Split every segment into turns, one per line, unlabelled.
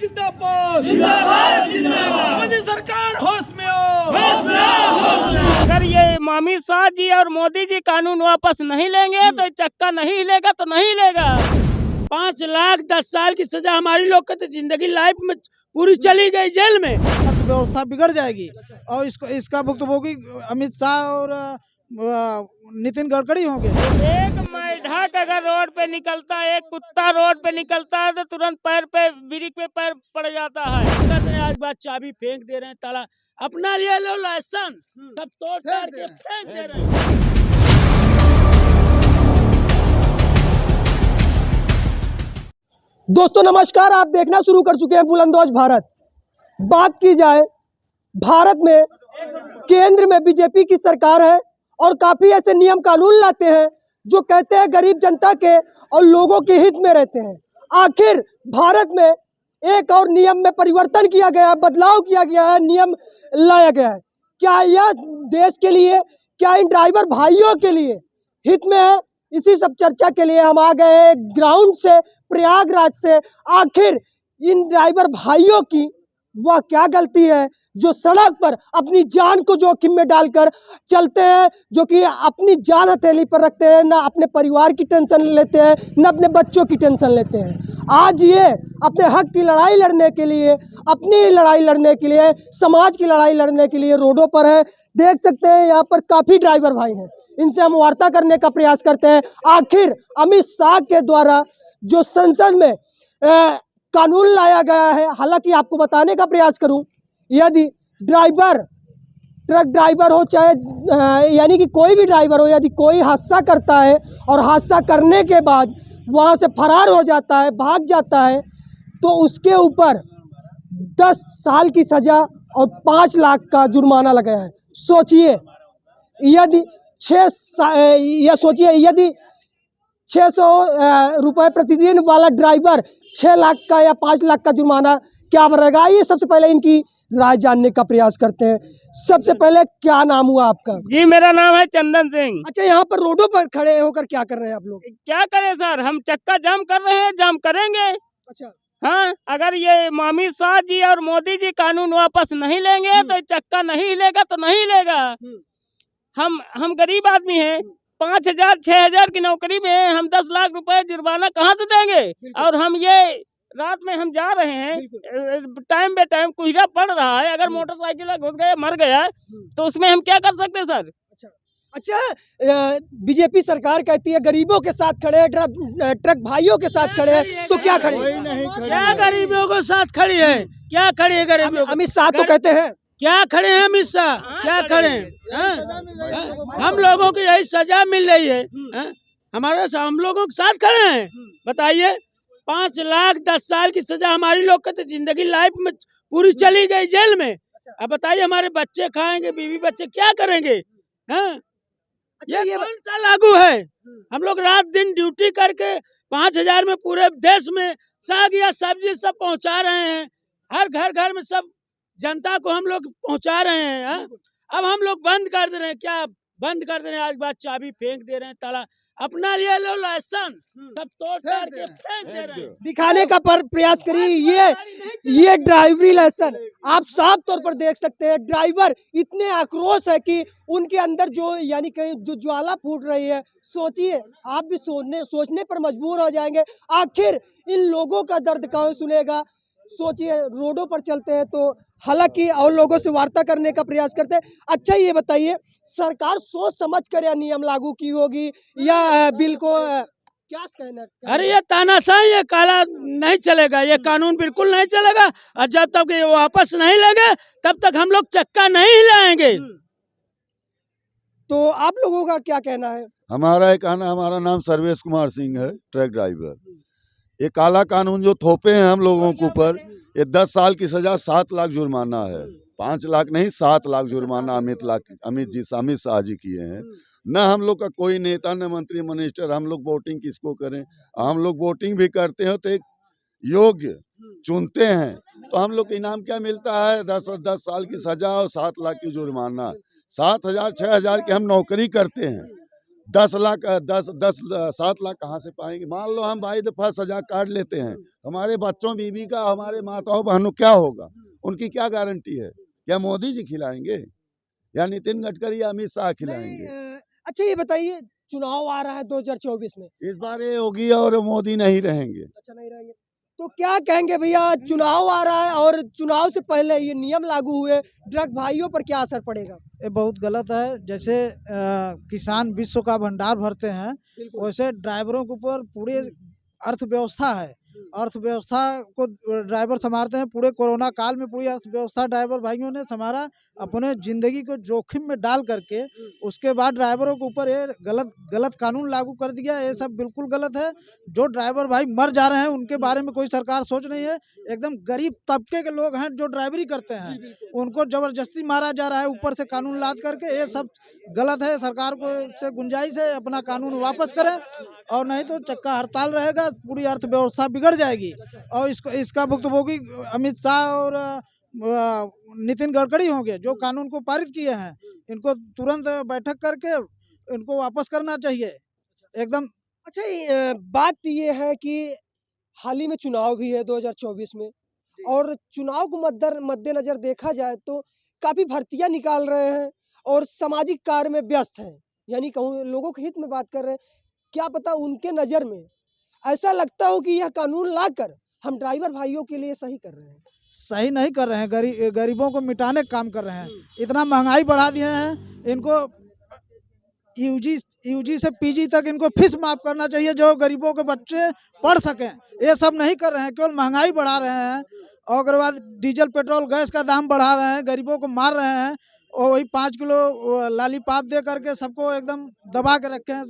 जिंदाबाद जिंदाबाद जिंदाबाद। मोदी सरकार होश में हो, होश में हो, होश में हो।
अगर ये अमित शाह जी और मोदी जी कानून वापस नहीं लेंगे तो चक्का नहीं हिलेगा तो नहीं हिलेगा।
5 लाख 10 साल की सजा हमारी लोग की तो जिंदगी लाइफ में पूरी चली गई जेल में।
अर्थव्यवस्था बिगड़ जाएगी और इसका भुक्तभोगी अमित शाह और नितिन गडकरी होंगे।
एक मेढक अगर रोड पे निकलता है, एक कुत्ता रोड पे निकलता है तो तुरंत पैर पे ब्रेक पे पैर पड़ जाता है।
आज बात चाबी फेंक दे रहे हैं, ताला अपना लिए लो लाइसेंस सब तोड़ ताड़ के फेंक दे रहे हैं।
दोस्तों नमस्कार, आप देखना शुरू कर चुके हैं बुलंदोज भारत। बात की जाए, भारत में केंद्र में बीजेपी की सरकार है और काफी ऐसे नियम कानून लाते हैं जो कहते हैं गरीब जनता के और लोगों के हित में रहते हैं। आखिर भारत में एक और नियम में परिवर्तन किया गया है, बदलाव किया गया है, नियम लाया गया है। क्या यह देश के लिए, क्या इन ड्राइवर भाइयों के लिए हित में है? इसी सब चर्चा के लिए हम आ गए हैं ग्राउंड से, प्रयागराज से। आखिर इन ड्राइवर भाइयों की वह क्या गलती है जो सड़क पर अपनी जान को जोखिम में डालकर चलते हैं, जो कि अपनी जान हथेली पर रखते हैं, ना अपने परिवार की टेंशन लेते हैं, ना अपने बच्चों की टेंशन लेते हैं। आज ये अपने हक की लड़ाई लड़ने के लिए, अपनी लड़ाई लड़ने के लिए, समाज की लड़ाई लड़ने के लिए रोडों पर है। देख सकते हैं यहाँ पर काफ़ी ड्राइवर भाई हैं, इनसे हम वार्ता करने का प्रयास करते हैं। आखिर अमित शाह के द्वारा जो संसद में कानून लाया गया है, हालांकि आपको बताने का प्रयास करूं, यदि ड्राइवर, ट्रक ड्राइवर हो चाहे यानी कि कोई भी ड्राइवर हो, यदि कोई हादसा करता है और हादसा करने के बाद वहां से फरार हो जाता है, भाग जाता है, तो उसके ऊपर 10 साल की सजा और 5 लाख का जुर्माना लगाया है। सोचिए यदि 600 रुपये प्रतिदिन वाला ड्राइवर 6 लाख का या 5 लाख का जुर्माना क्या भरेगा? ये सबसे पहले इनकी राय जानने का प्रयास करते हैं। सबसे पहले क्या नाम हुआ आपका?
जी मेरा नाम है चंदन सिंह।
अच्छा, यहाँ पर रोडों पर खड़े होकर क्या कर रहे हैं आप लोग?
क्या करें सर, हम चक्का जाम कर रहे हैं, जाम करेंगे।
अच्छा,
हाँ, अगर ये अमित शाह जी और मोदी जी कानून वापस नहीं लेंगे तो चक्का नहीं हिलेगा तो नहीं हिलेगा। हम गरीब आदमी हैं, 5,000 6,000 की नौकरी में हम 10 लाख रुपए जुर्माना कहाँ से देंगे? और हम ये रात में हम जा रहे हैं, टाइम बे टाइम कोहरा पड़ रहा है, अगर मोटरसाइकिल घुस गया मर गया तो उसमें हम क्या कर सकते हैं सर?
अच्छा, बीजेपी सरकार कहती है गरीबों के साथ खड़े हैं, ट्रक भाइयों के साथ खड़े हैं, तो क्या खड़े?
क्या गरीबों के साथ खड़ी है? क्या खड़ी है गरीबों?
अमित शाह तो कहते हैं
क्या खड़े हैं अमित शाह? क्या खड़े हैं? हम लोगों को यही सजा मिल रही है, हम लोगों के साथ खड़े हैं। बताइए, 5 लाख 10 साल की सजा हमारी लोग की तो जिंदगी लाइफ में पूरी चली गई जेल में। अब बताइए, हमारे बच्चे खाएंगे, बीवी बच्चे क्या करेंगे? ये कौन सा लागू है? हम लोग रात दिन ड्यूटी करके 5,000 में पूरे देश में साग या सब्जी सब पहुंचा रहे हैं, हर घर में सब जनता को हम लोग पहुंचा रहे हैं। अब हम लोग बंद कर दे रहे हैं, क्या बंद कर दे रहे हैं? आज बात चाबी फेंक दे रहे हैं, ताला अपना लिए लो लाइसेंस सब तोड़ ताड़ के फेंक दे रहे हैं।
दिखाने का प्रयास करिए। ये ड्राइवरी लाइसेंस आप साफ तौर पर देख सकते हैं। ड्राइवर इतने आक्रोश है कि उनके अंदर जो यानी कहीं जो ज्वाला फूट रही है। सोचिए, आप भी सोचने पर मजबूर हो जाएंगे। आखिर इन लोगों का दर्द कौन सुनेगा? सोचिए, रोडों पर चलते हैं तो हालांकि और लोगों से वार्ता करने का प्रयास करते हैं। अच्छा, ये बताइए, सरकार सोच समझ कर यह नियम लागू की होगी या बिल को क्या कहना?
अरे ये तानाशाही, ये काला नहीं चलेगा, ये कानून बिल्कुल नहीं चलेगा। और जब तक ये वापस नहीं लगे तब तक हम लोग चक्का नहीं हिलाएंगे।
तो आप लोगों का क्या कहना है?
हमारा नाम सर्वेश कुमार सिंह है, ट्रक ड्राइवर। ये काला कानून जो थोपे हैं हम लोगों के ऊपर, ये 10 साल की सजा 7 लाख जुर्माना है। 5 लाख नहीं, 7 लाख जुर्माना अमित शाह जी किए हैं। न हम लोग का कोई नेता, न मंत्री मिनिस्टर, हम लोग वोटिंग किसको करें? हम लोग वोटिंग भी करते हैं तो एक योग्य चुनते हैं, तो हम लोग को इनाम क्या मिलता है? 10 साल की सजा और 7 लाख की जुर्माना। 7,000 6,000 की हम नौकरी करते हैं, 10 लाख 7 लाख कहाँ से पाएंगे? मान लो हम बाई दफा सजा काट लेते हैं, हमारे बच्चों बीवी का, हमारे माताओं बहनों क्या होगा? उनकी क्या गारंटी है? क्या मोदी जी खिलाएंगे या नितिन गडकरी या अमित शाह खिलाएंगे?
अच्छा ये बताइए, चुनाव आ रहा है 2024 में,
इस बार ये योगी और मोदी नहीं रहेंगे।
अच्छा नहीं रहेंगे तो क्या कहेंगे भैया? चुनाव आ रहा है और चुनाव से पहले ये नियम लागू हुए, ट्रक भाइयों पर क्या असर पड़ेगा?
ये बहुत गलत है। जैसे किसान विश्व का भंडार भरते हैं, वैसे ड्राइवरों के ऊपर पूरी अर्थव्यवस्था है। अर्थव्यवस्था को ड्राइवर संभालते हैं। पूरे कोरोना काल में पूरी अर्थव्यवस्था ड्राइवर भाइयों ने संभाला, अपने जिंदगी को जोखिम में डाल करके। उसके बाद ड्राइवरों के ऊपर ये गलत कानून लागू कर दिया। ये सब बिल्कुल गलत है। जो ड्राइवर भाई मर जा रहे हैं उनके बारे में कोई सरकार सोच नहीं है। एकदम गरीब तबके के लोग हैं जो ड्राइवरी करते हैं, उनको जबरदस्ती मारा जा रहा है ऊपर से कानून लाद करके। ये सब गलत है। सरकार को से गुंजाइश है अपना कानून वापस करें, और नहीं तो चक्का हड़ताल रहेगा, पूरी अर्थव्यवस्था बिगड़ जाएगी। और इसका भुक्तभोगी अमित शाह और नितिन गडकरी होंगे, जो कानून को पारित किए हैं। इनको तुरंत बैठक करके इनको वापस करना चाहिए एकदम।
अच्छा बात ये है कि हाल ही में चुनाव भी है 2024 में, और चुनाव को मद्देनजर देखा जाए तो काफी भर्तियां निकाल रहे हैं और सामाजिक कार्य में व्यस्त हैं, यानी कहूँ लोगों के हित में बात कर रहे हैं। क्या पता उनके नज़र में ऐसा लगता हो कि यह कानून लाकर हम ड्राइवर भाइयों के लिए सही कर रहे हैं?
सही नहीं कर रहे हैं। गरीबों को मिटाने का काम कर रहे हैं। इतना महंगाई बढ़ा दिए हैं। इनको यूजी से पीजी तक इनको फीस माफ करना चाहिए, जो गरीबों के बच्चे पढ़ सकें। ये सब नहीं कर रहे हैं, केवल महंगाई बढ़ा रहे हैं। और अगर बाद डीजल पेट्रोल गैस का दाम बढ़ा रहे हैं, गरीबों को मार रहे हैं। और वही 5 किलो लालीपाप दे करके सबको एकदम दबा के रखे हैं।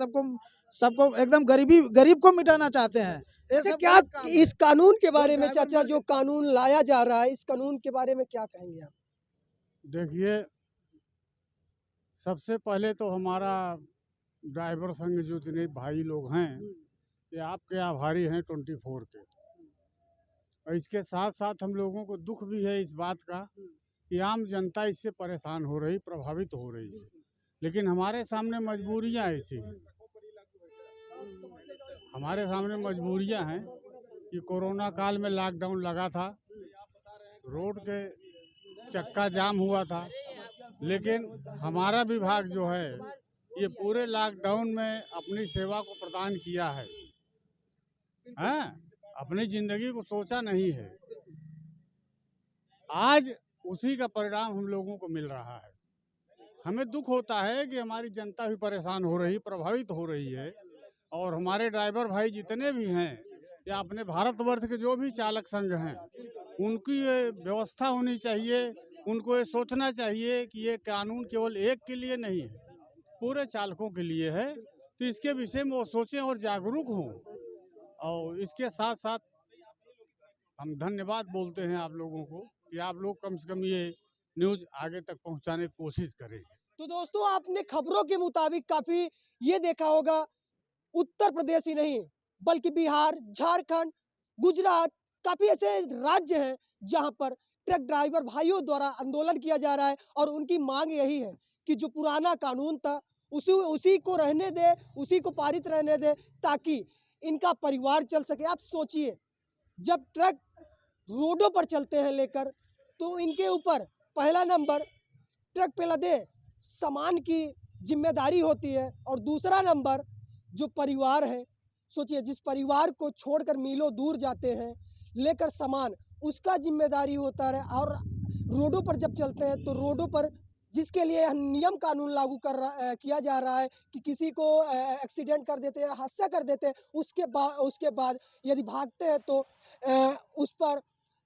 सबको एकदम गरीब को मिटाना चाहते हैं।
अच्छा, क्या इस कानून के बारे में चाचा, जो कानून लाया जा रहा है, इस कानून के बारे में क्या कहेंगे आप?
देखिए, सबसे पहले तो हमारा ड्राइवर संघ जो जितने भाई लोग हैं, ये आपके आभारी हैं 24 के। और इसके साथ साथ हम लोगों को दुख भी है इस बात का कि आम जनता इससे परेशान हो रही, प्रभावित हो रही है। लेकिन हमारे सामने मजबूरियां ऐसी हैं, हमारे सामने मजबूरियां हैं कि कोरोना काल में लॉकडाउन लगा था, रोड के चक्का जाम हुआ था। लेकिन हमारा विभाग जो है ये पूरे लॉकडाउन में अपनी सेवा को प्रदान किया है, अपनी जिंदगी को सोचा नहीं है। आज उसी का परिणाम हम लोगों को मिल रहा है। हमें दुख होता है कि हमारी जनता भी परेशान हो रही, प्रभावित हो रही है। और हमारे ड्राइवर भाई जितने भी हैं या अपने भारतवर्ष के जो भी चालक संघ हैं, उनकी ये व्यवस्था होनी चाहिए। उनको ये सोचना चाहिए कि ये कानून केवल एक के लिए नहीं है, पूरे चालकों के लिए है। तो इसके विषय में वो सोचें और जागरूक हों। और इसके साथ साथ हम धन्यवाद बोलते हैं आप लोगों को कि आप लोग कम से कम ये न्यूज़ आगे तक पहुंचाने की कोशिश करें।
तो दोस्तों, आपने खबरों के मुताबिक काफी ये देखा होगा, उत्तर प्रदेश ही नहीं बल्कि बिहार, झारखंड, गुजरात, काफी ऐसे राज्य हैं जहां पर ट्रक ड्राइवर भाइयों द्वारा आंदोलन किया जा रहा है। और उनकी मांग यही है कि जो पुराना कानून था उसी को रहने दे, उसी को पारित रहने दे, ताकि इनका परिवार चल सके। आप सोचिए, जब ट्रक रोडों पर चलते हैं लेकर, तो इनके ऊपर पहला नंबर ट्रक पे लदे सामान की जिम्मेदारी होती है, और दूसरा नंबर जो परिवार है। सोचिए, जिस परिवार को छोड़कर मीलों दूर जाते हैं लेकर सामान, उसका जिम्मेदारी होता है। और रोडों पर जब चलते हैं तो रोडों पर जिसके लिए नियम कानून लागू किया जा रहा है कि किसी को एक्सीडेंट कर देते हैं, हादसा कर देते हैं, उसके बाद यदि भागते हैं तो उस पर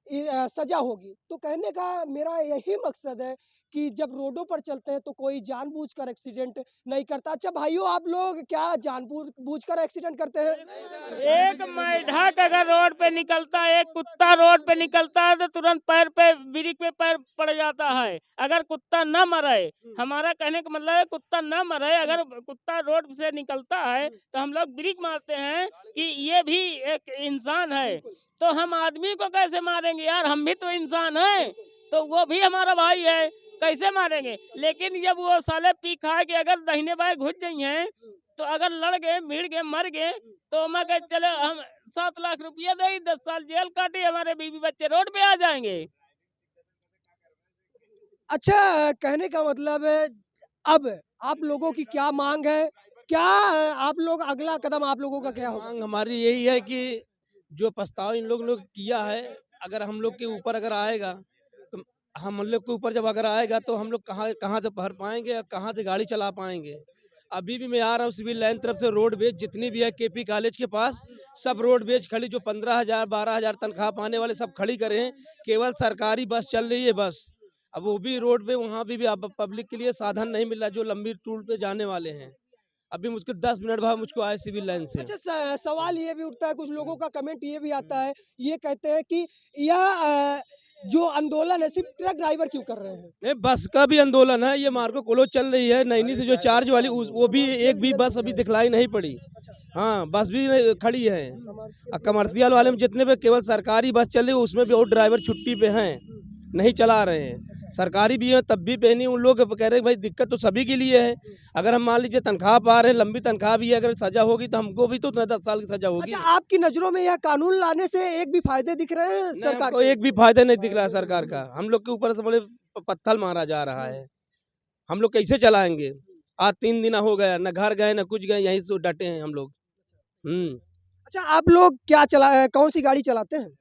सजा होगी। तो कहने का मेरा यही मकसद है कि जब रोडों पर चलते हैं तो कोई जानबूझकर एक्सीडेंट नहीं करता। अच्छा भाइयों, आप लोग क्या जानबूझकर एक्सीडेंट करते हैं?
एक मेढक अगर रोड पे निकलता है, एक कुत्ता रोड पे निकलता है, तो तुरंत पैर पे ब्रेक पे पैर पड़ जाता है। अगर कुत्ता न मरे, हमारा कहने का मतलब है कुत्ता न मरे, अगर कुत्ता रोड से निकलता है तो हम लोग ब्रेक मारते हैं कि ये भी एक इंसान है। तो हम आदमी को कैसे मारेंगे यार? हम भी तो इंसान हैं, तो वो भी हमारा भाई है। कैसे मारेंगे? लेकिन जब वो साले पी खा के अगर दाहिने बाएं घुस गई हैं, तो अगर लड़ गए, भिड़ गए, मर गए, तो मैं कह चले हम 7 लाख रुपया दे, 10 साल जेल काटे, हमारे बीवी बच्चे रोड पे आ जाएंगे।
अच्छा, कहने का मतलब है, अब आप लोगों की क्या मांग है? क्या आप लोग अगला कदम आप लोगों का क्या होगा?
मांग हमारी यही है कि जो प्रस्ताव इन लोग किया है, अगर हम लोग के ऊपर अगर आएगा, तो हम लोग के ऊपर जब अगर आएगा तो हम लोग कहाँ से भर पाएंगे और कहाँ से गाड़ी चला पाएंगे। अभी भी मैं आ रहा हूँ सिविल लाइन तरफ से, रोडवेज जितनी भी है केपी कॉलेज के पास, सब रोडवेज खड़ी, जो 15,000 12,000 तनख्वाह पाने वाले सब खड़ी करे हैं। केवल सरकारी बस चल रही है बस। अब वो भी रोड पे, वहाँ भी अब पब्लिक के लिए साधन नहीं मिल रहा, जो लंबी टूर पे जाने वाले हैं। अभी मुझको 10 मिनट बाद मुझको आए सिविल लाइन से।
अच्छा, सवाल ये भी उठता है, कुछ लोगों का कमेंट ये भी आता है, ये कहते हैं कि यह जो आंदोलन है सिर्फ ट्रक ड्राइवर क्यों कर रहे हैं?
नहीं, बस का भी आंदोलन है, ये मार्को कोलो चल रही है नैनी से जो चार्ज वाली, वो भी एक भी बस अभी दिखलाई नहीं पड़ी। हाँ, बस भी खड़ी है। कमर्शियल वाले में जितने पे केवल सरकारी बस चल रही है, उसमें भी और ड्राइवर छुट्टी पे हैं, नहीं चला रहे हैं। सरकारी भी है तब भी पे नहीं, उन लोग कह रहे भाई दिक्कत तो सभी के लिए है। अगर हम मान लीजिए तनख्वाह पा रहे हैं, लंबी तनख्वाह भी है, अगर सजा होगी तो हमको भी तो 10 साल की सजा होगी।
अच्छा, आपकी नजरों में यह कानून लाने से एक भी फायदे दिख रहे हैं सरकार
को? एक भी फायदा नहीं दिख रहा है सरकार का। हम लोग के ऊपर से बोले पत्थर मारा जा रहा है, हम लोग कैसे चलाएंगे? आज 3 दिन हो गया, न घर गए न कुछ गए, यहीं से डटे हैं हम लोग।
अच्छा, आप लोग क्या कौन सी गाड़ी चलाते हैं?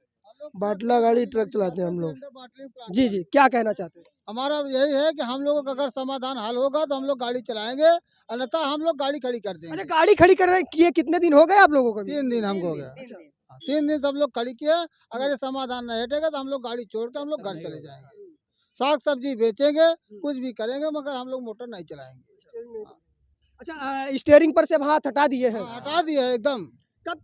बाटला गाड़ी ट्रक चलाते हैं हम लोग।
जी जी, क्या कहना चाहते हैं?
हमारा यही है कि हम लोगों का अगर समाधान हल होगा तो हम लोग गाड़ी चलाएंगे, अन्यथा हम लोग गाड़ी खड़ी कर देंगे।
अच्छा, गाड़ी खड़ी कर रहे हैं, किए कितने दिन हो गए आप लोगों को?
3 दिन हमको हो गया। 3 दिन सब लोग खड़ी किए। अगर ये समाधान नहीं हटेगा तो हम लोग गाड़ी छोड़ के हम लोग घर चले जाएंगे। साग सब्जी बेचेंगे, कुछ भी करेंगे, मगर हम लोग मोटर नहीं चलाएंगे।
अच्छा, स्टीयरिंग पर से अब हाथ हटा दिए हैं?
हटा दिया एकदम।
कब तक